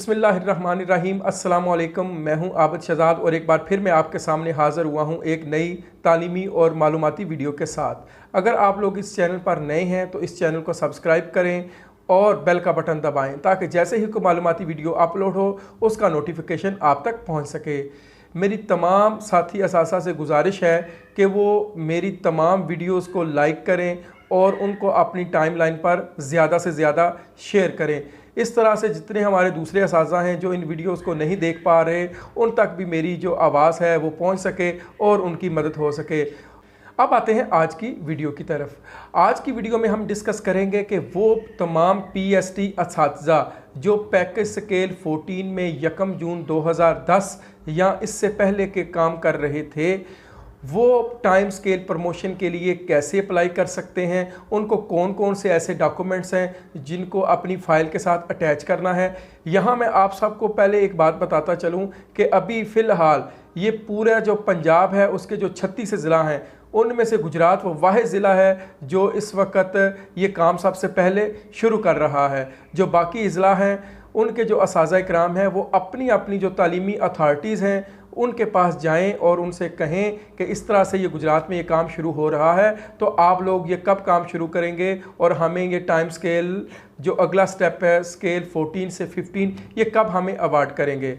बिस्मिल्लाहिर्रहमानिर्रहीम अस्सलाम वालेकुम। मैं हूं आबिद शहजाद और एक बार फिर मैं आपके सामने हाज़िर हुआ हूं एक नई तालीमी और मालूमाती वीडियो के साथ। अगर आप लोग इस चैनल पर नए हैं तो इस चैनल को सब्सक्राइब करें और बेल का बटन दबाएं ताकि जैसे ही कोई मालूमाती वीडियो अपलोड हो उसका नोटिफिकेशन आप तक पहुंच सके। मेरी तमाम साथी असासा से गुजारिश है कि वो मेरी तमाम वीडियोस को लाइक करें और उनको अपनी टाइमलाइन पर ज़्यादा से ज़्यादा शेयर करें। इस तरह से जितने हमारे दूसरे असातिज़ा हैं जो इन वीडियोस को नहीं देख पा रहे उन तक भी मेरी जो आवाज़ है वो पहुंच सके और उनकी मदद हो सके। अब आते हैं आज की वीडियो की तरफ। आज की वीडियो में हम डिस्कस करेंगे कि वो तमाम पीएसटी असातिज़ा जो पैकेज स्केल 14 में 1 जून 2010 या इससे पहले के काम कर रहे थे, वो टाइम स्केल प्रमोशन के लिए कैसे अप्लाई कर सकते हैं, उनको कौन कौन से ऐसे डॉक्यूमेंट्स हैं जिनको अपनी फ़ाइल के साथ अटैच करना है। यहाँ मैं आप सबको पहले एक बात बताता चलूँ कि अभी फ़िलहाल ये पूरा जो पंजाब है उसके जो 36 ज़िला हैं उनमें से गुजरात वो वाहिद ज़िला है जो इस वक्त ये काम सबसे पहले शुरू कर रहा है। जो बाकी ज़िला हैं उनके जो असातिज़ा इकराम हैं वो अपनी अपनी जो तालीमी अथॉरिटीज़ हैं उनके पास जाएं और उनसे कहें कि इस तरह से ये गुजरात में ये काम शुरू हो रहा है, तो आप लोग ये कब काम शुरू करेंगे और हमें ये टाइम स्केल जो अगला स्टेप है स्केल 14 से 15 ये कब हमें अवार्ड करेंगे।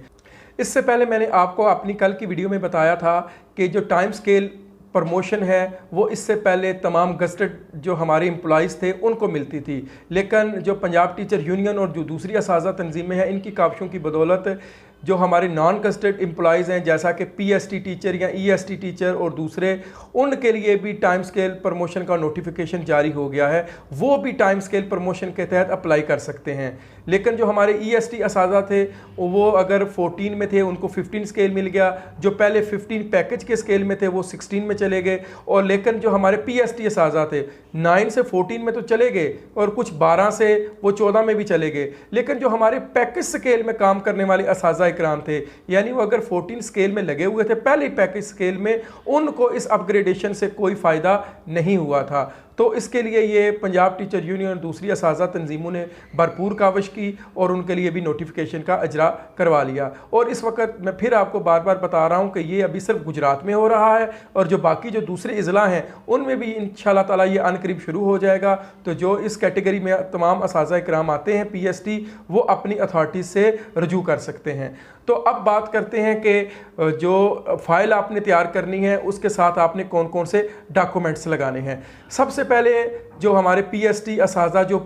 इससे पहले मैंने आपको अपनी कल की वीडियो में बताया था कि जो टाइम स्केल प्रमोशन है वो इससे पहले तमाम गज़टेड जो हमारे एम्प्लॉइज़ थे उनको मिलती थी, लेकिन जो पंजाब टीचर यूनियन और जो दूसरी असातिज़ा तंजीमें हैं इनकी काविशों की बदौलत जो हमारे नॉन गज़टेड एम्प्लॉइज़ हैं जैसा कि पीएसटी टीचर या ईएसटी टीचर और दूसरे, उनके लिए भी टाइम स्केल प्रमोशन का नोटिफिकेशन जारी हो गया है। वो भी टाइम स्केल प्रमोशन के तहत अप्लाई कर सकते हैं। लेकिन जो हमारे ईएसटी असातिज़ा थे वो अगर 14 में थे उनको 15 स्केल मिल गया, जो पहले 15 पैकेज के स्केल में थे वो 16 में चले गए, और लेकिन जो हमारे पीएसटी असातिज़ा थे 9 से 14 में तो चले गए और कुछ 12 से वो 14 में भी चले गए। लेकिन जो हमारे पैकेज स्केल में काम करने वाले असातिज़ा इकराम थे यानी वो अगर 14 स्केल में लगे हुए थे पहले पैकेज स्केल में, उनको इस अपग्रेडेशन से कोई फ़ायदा नहीं हुआ था। तो इसके लिए ये पंजाब टीचर यूनियन और दूसरी असातिज़ा तंजीमों ने भरपूर काविश की और उनके लिए भी नोटिफिकेशन का अजरा करवा लिया। और इस वक्त मैं फिर आपको बार बार बता रहा हूँ कि ये अभी सिर्फ गुजरात में हो रहा है और जो बाकी जो दूसरे अज़ला हैं उनमें भी इंशाअल्लाह ताला ये अनकरीब शुरू हो जाएगा। तो जो इस कैटेगरी में तमाम असातिज़ा इकराम आते हैं पीएसटी, वो अपनी अथॉरिटी से रजू कर सकते हैं। तो अब बात करते हैं कि जो फ़ाइल आपने तैयार करनी है उसके साथ आपने कौन कौन से डॉक्यूमेंट्स लगाने हैं। सबसे पहले जो हमारे पीएसटी असातिज़ा जो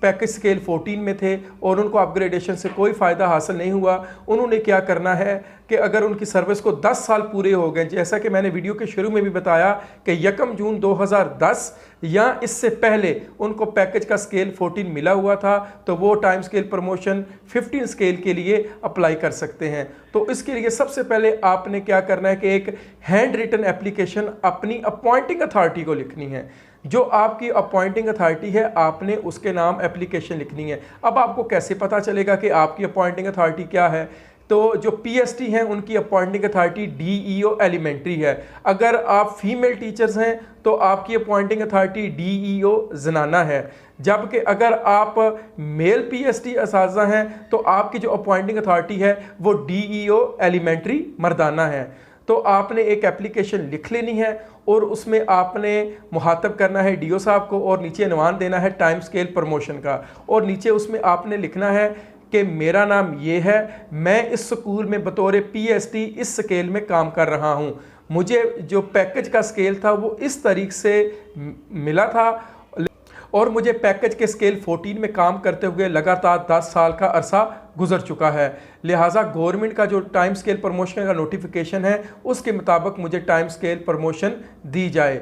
पैकेज स्केल 14 में थे और उनको अपग्रेडेशन से कोई फ़ायदा हासिल नहीं हुआ, उन्होंने क्या करना है कि अगर उनकी सर्विस को 10 साल पूरे हो गए, जैसा कि मैंने वीडियो के शुरू में भी बताया कि 1 जून 2010 या इससे पहले उनको पैकेज का स्केल 14 मिला हुआ था, तो वो टाइम स्केल प्रमोशन 15 स्केल के लिए अप्लाई कर सकते हैं। तो इसके लिए सबसे पहले आपने क्या करना है कि एक हैंड रिटन एप्लीकेशन अपनी अपॉइंटिंग अथॉरिटी को लिखनी है। जो आपकी अपॉइंटिंग अथॉरिटी है आपने उसके नाम एप्लीकेशन लिखनी है। अब आपको कैसे पता चलेगा कि आपकी अपॉइंटिंग अथॉरिटी क्या है? तो जो पीएसटी हैं उनकी अपॉइंटिंग अथॉरिटी डीईओ एलिमेंट्री है। अगर आप फीमेल टीचर्स हैं तो आपकी अपॉइंटिंग अथॉरिटी डीईओ जनाना है, जबकि अगर आप मेल पीएसटी असातिज़ा हैं तो आपकी जो अपॉइंटिंग अथॉरिटी है वो डीईओ एलिमेंट्री मर्दाना है। तो आपने एक एप्लीकेशन लिख लेनी है और उसमें आपने मुखातब करना है डीओ साहब को और नीचे इनवान देना है टाइम स्केल प्रमोशन का, और नीचे उसमें आपने लिखना है कि मेरा नाम ये है, मैं इस स्कूल में बतौर पीएसटी इस स्केल में काम कर रहा हूँ, मुझे जो पैकेज का स्केल था वो इस तरीके से मिला था और मुझे पैकेज के स्केल 14 में काम करते हुए लगातार 10 साल का अरसा गुजर चुका है। लिहाजा गवर्नमेंट का जो टाइम स्केल प्रमोशन का नोटिफिकेशन है उसके मुताबिक मुझे टाइम स्केल प्रमोशन दी जाए।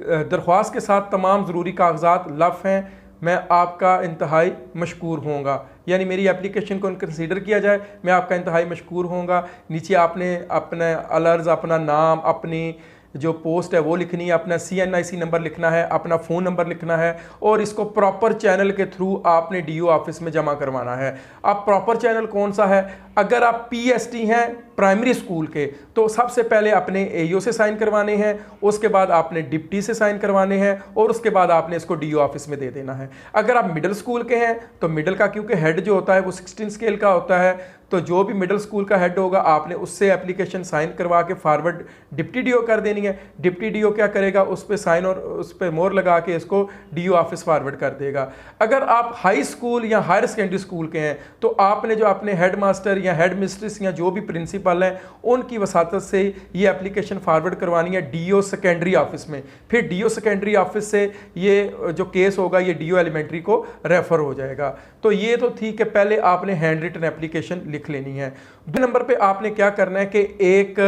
दरख्वास्त के साथ तमाम ज़रूरी कागजात लफ हैं, मैं आपका इंतहाई मशकूर होऊंगा। यानी मेरी एप्लीकेशन को कंसीडर किया जाए, मैं आपका इंतहाई मशकूर होऊंगा। नीचे आपने अपने अलर्ज, अपना नाम, अपनी जो पोस्ट है वो लिखनी है, अपना CNIC नंबर लिखना है, अपना फ़ोन नंबर लिखना है और इसको प्रॉपर चैनल के थ्रू आपने DO ऑफिस में जमा करवाना है। अब प्रॉपर चैनल कौन सा है? अगर आप PST हैं प्राइमरी स्कूल के तो सबसे पहले अपने AO से साइन करवाने हैं, उसके बाद आपने डिप्टी से साइन करवाने हैं और उसके बाद आपने इसको DO ऑफिस में दे देना है। अगर आप मिडिल स्कूल के हैं तो मिडिल का क्योंकि हेड जो होता है वो 16 स्केल का होता है, तो जो भी मिडिल स्कूल का हेड होगा आपने उससे एप्लीकेशन साइन करवा के फॉरवर्ड डिप्टी DO कर देनी है। डिप्टी DO क्या करेगा? उस पर साइन और उस पर मोहर लगा के इसको DO ऑफिस फॉरवर्ड कर देगा। अगर आप हाई स्कूल या हायर सेकेंडरी स्कूल के हैं तो आपने जो अपने हेड मास्टर या हेड मिस्ट्रेस या जो भी प्रिंसिपल हैं उनकी वसातत से ये एप्लीकेशन फॉरवर्ड करवानी है DO सेकेंडरी ऑफिस में। फिर DO सेकेंडरी ऑफिस से ये जो केस होगा ये DO एलिमेंट्री को रेफर हो जाएगा। तो ये तो थी कि पहले आपने हैंड रिटन एप्लीकेशन लिख लेनी है। दूसरे नंबर पे आपने क्या करना है कि एक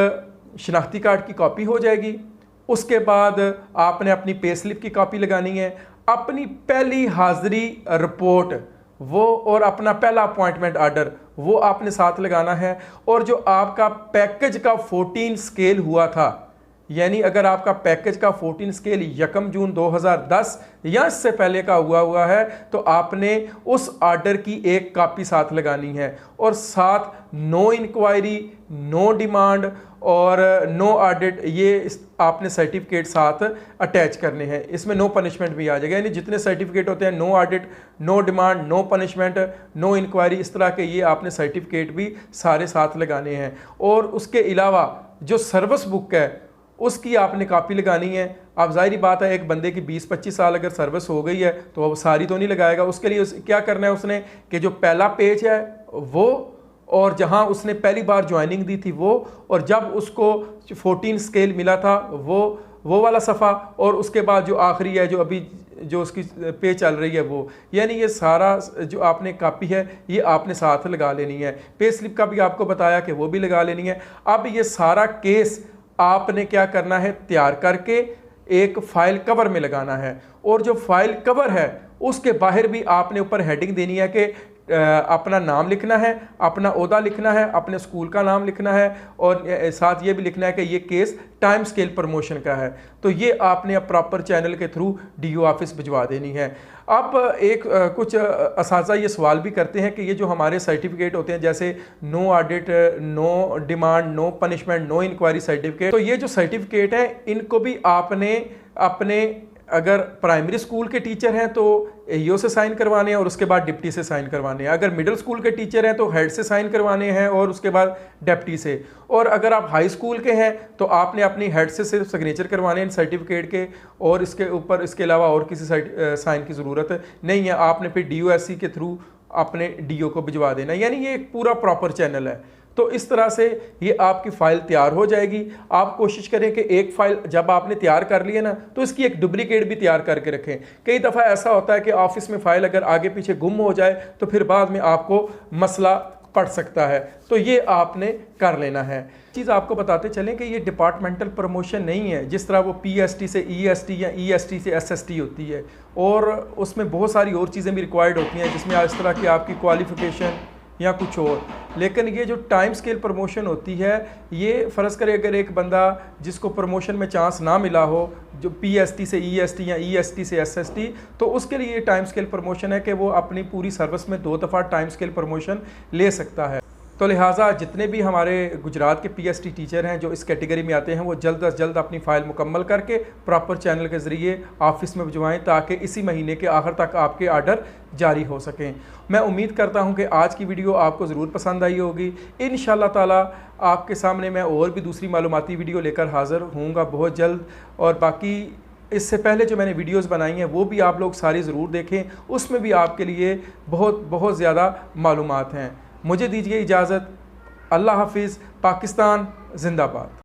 शनाख्ती कार्ड की कॉपी हो जाएगी, उसके बाद आपने अपनी पे स्लिप की कॉपी लगानी है, अपनी पहली हाजिरी रिपोर्ट वो और अपना पहला अपॉइंटमेंट ऑर्डर वो आपने साथ लगाना है, और जो आपका पैकेज का 14 स्केल हुआ था, यानी अगर आपका पैकेज का 14 स्केल 1 जून 2010 या इससे पहले का हुआ है तो आपने उस ऑर्डर की एक कॉपी साथ लगानी है, और साथ नो इंक्वायरी, नो डिमांड और नो ऑडिट ये आपने सर्टिफिकेट साथ अटैच करने हैं। इसमें नो पनिशमेंट भी आ जाएगा, यानी जितने सर्टिफिकेट होते हैं no audit, no demand, no punishment, no inquiry, इस तरह के ये आपने सर्टिफिकेट भी सारे साथ लगाने हैं। और उसके अलावा जो सर्विस बुक है उसकी आपने कॉपी लगानी है। अब जाहिर बात है एक बंदे की 20-25 साल अगर सर्विस हो गई है तो अब सारी तो नहीं लगाएगा, उसके लिए क्या करना है उसने कि जो पहला पेज है वो, और जहां उसने पहली बार ज्वाइनिंग दी थी वो, और जब उसको 14 स्केल मिला था वो वाला सफ़ा, और उसके बाद जो आखिरी है जो अभी जो उसकी पे चल रही है वो, यानी ये सारा जो आपने कॉपी है ये आपने साथ लगा लेनी है। पे स्लिप का भी आपको बताया कि वो भी लगा लेनी है। अब ये सारा केस आपने क्या करना है, तैयार करके एक फाइल कवर में लगाना है, और जो फाइल कवर है उसके बाहर भी आपने ऊपर हेडिंग देनी है कि अपना नाम लिखना है, अपना ओहदा लिखना है, अपने स्कूल का नाम लिखना है, और साथ ये भी लिखना है कि ये केस टाइम स्केल प्रमोशन का है। तो ये आपने प्रॉपर चैनल के थ्रू DO ऑफिस भिजवा देनी है। अब एक कुछ असातिज़ा ये सवाल भी करते हैं कि ये जो हमारे सर्टिफिकेट होते हैं जैसे no audit, no demand, no punishment, no inquiry certificate, तो ये जो सर्टिफिकेट हैं इनको भी आपने अपने अगर प्राइमरी स्कूल के टीचर हैं तो AO से साइन करवाने हैं और उसके बाद डिप्टी से साइन करवाने हैं। अगर मिडिल स्कूल के टीचर हैं तो हेड से साइन करवाने हैं और उसके बाद डिप्टी से, और अगर आप हाई स्कूल के हैं तो आपने अपनी हेड से सिर्फ सिग्नेचर करवाने हैं सर्टिफिकेट के, और इसके ऊपर इसके अलावा और किसी साइन की ज़रूरत नहीं है। आपने फिर DOSC के थ्रू अपने DO को भिजवा देना, यानी ये एक पूरा प्रॉपर चैनल है। तो इस तरह से ये आपकी फ़ाइल तैयार हो जाएगी। आप कोशिश करें कि एक फ़ाइल जब आपने तैयार कर ली है ना तो इसकी एक डुप्लीकेट भी तैयार करके रखें। कई दफ़ा ऐसा होता है कि ऑफिस में फ़ाइल अगर आगे पीछे गुम हो जाए तो फिर बाद में आपको मसला पड़ सकता है, तो ये आपने कर लेना है। चीज़ आपको बताते चलें कि ये डिपार्टमेंटल प्रमोशन नहीं है जिस तरह वो PST से EST या EST से SST होती है, और उसमें बहुत सारी और चीज़ें भी रिक्वायर्ड होती हैं जिसमें इस तरह की आपकी क्वालिफ़िकेशन या कुछ और। लेकिन ये जो टाइम स्केल प्रमोशन होती है ये फ़र्ज़ करें अगर एक बंदा जिसको प्रमोशन में चांस ना मिला हो जो PST से EST या EST से SST, तो उसके लिए ये टाइम स्केल प्रमोशन है कि वो अपनी पूरी सर्विस में 2 दफ़ा टाइम स्केल प्रमोशन ले सकता है। तो लिहाजा जितने भी हमारे गुजरात के PST टीचर हैं जो इस कैटेगरी में आते हैं वो जल्द अज जल्द अपनी फ़ाइल मुकम्मल करके प्रॉपर चैनल के ज़रिए ऑफिस में भिजवाएं ताकि इसी महीने के आखिर तक आपके आर्डर जारी हो सकें। मैं उम्मीद करता हूं कि आज की वीडियो आपको ज़रूर पसंद आई होगी। इंशाअल्लाह ताला आपके सामने मैं और भी दूसरी मालूमाती वीडियो लेकर हाज़िर होऊंगा बहुत जल्द, और बाकी इससे पहले जो मैंने वीडियोस बनाई हैं वो भी आप लोग सारी ज़रूर देखें, उसमें भी आपके लिए बहुत ज़्यादा मालूमात हैं। मुझे दीजिए इजाज़त। अल्लाह हाफिज़। पाकिस्तान जिंदाबाद।